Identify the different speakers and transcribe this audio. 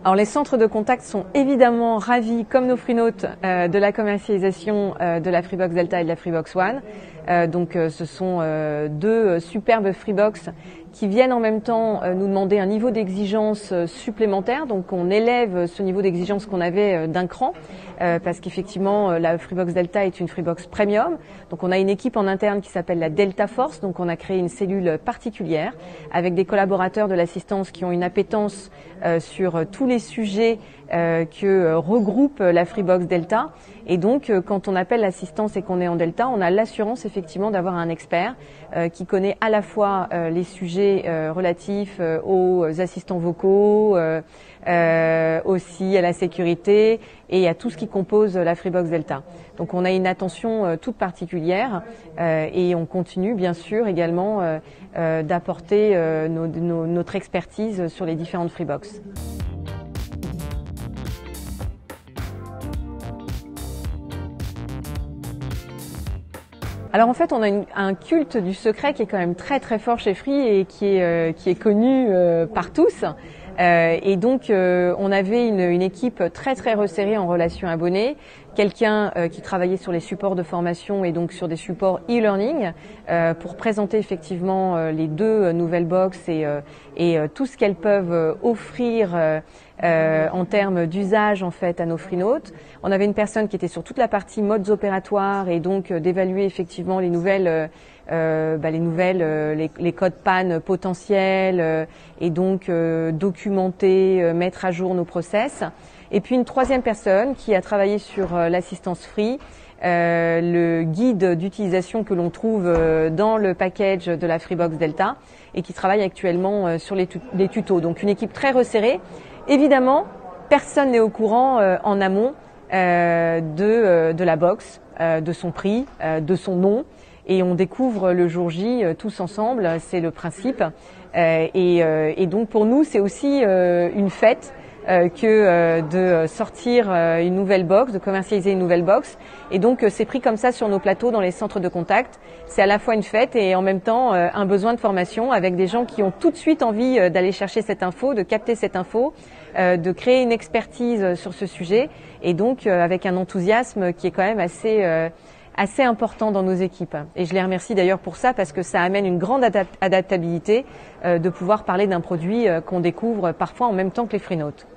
Speaker 1: Alors les centres de contact sont évidemment ravis, comme nos freenotes, de la commercialisation de la Freebox Delta et de la Freebox One. Ce sont deux superbes Freebox qui viennent en même temps nous demander un niveau d'exigence supplémentaire. Donc on élève ce niveau d'exigence qu'on avait d'un cran, parce qu'effectivement la Freebox Delta est une Freebox premium. Donc on a une équipe en interne qui s'appelle la Delta Force. Donc on a créé une cellule particulière avec des collaborateurs de l'assistance qui ont une appétence sur tous les sujets que regroupe la Freebox Delta. Et donc, quand on appelle l'assistance et qu'on est en Delta, on a l'assurance effectivement d'avoir un expert qui connaît à la fois les sujets relatifs aux assistants vocaux, aussi à la sécurité et à tout ce qui compose la Freebox Delta. Donc on a une attention toute particulière et on continue bien sûr également d'apporter notre expertise sur les différentes Freebox. Alors en fait, on a un culte du secret qui est quand même très très fort chez Free et qui est connu par tous. On avait une équipe très très resserrée en relation abonnés, quelqu'un qui travaillait sur les supports de formation et donc sur des supports e-learning pour présenter effectivement les deux nouvelles box et tout ce qu'elles peuvent offrir en termes d'usage en fait à nos freenotes. On avait une personne qui était sur toute la partie modes opératoires et donc d'évaluer effectivement les nouvelles les codes panne potentiels et donc documenter, mettre à jour nos process. Et puis une troisième personne qui a travaillé sur l'assistance Free, le guide d'utilisation que l'on trouve dans le package de la Freebox Delta et qui travaille actuellement sur les tutos. Donc une équipe très resserrée. Évidemment, personne n'est au courant en amont de la box, de son prix, de son nom. Et on découvre le jour J tous ensemble, c'est le principe. Et donc pour nous, c'est aussi une fête que de sortir une nouvelle box, de commercialiser une nouvelle box. Et donc c'est pris comme ça sur nos plateaux dans les centres de contact. C'est à la fois une fête et en même temps un besoin de formation avec des gens qui ont tout de suite envie d'aller chercher cette info, de capter cette info, de créer une expertise sur ce sujet et donc avec un enthousiasme qui est quand même assez important dans nos équipes. Et je les remercie d'ailleurs pour ça parce que ça amène une grande adaptabilité de pouvoir parler d'un produit qu'on découvre parfois en même temps que les freenotes.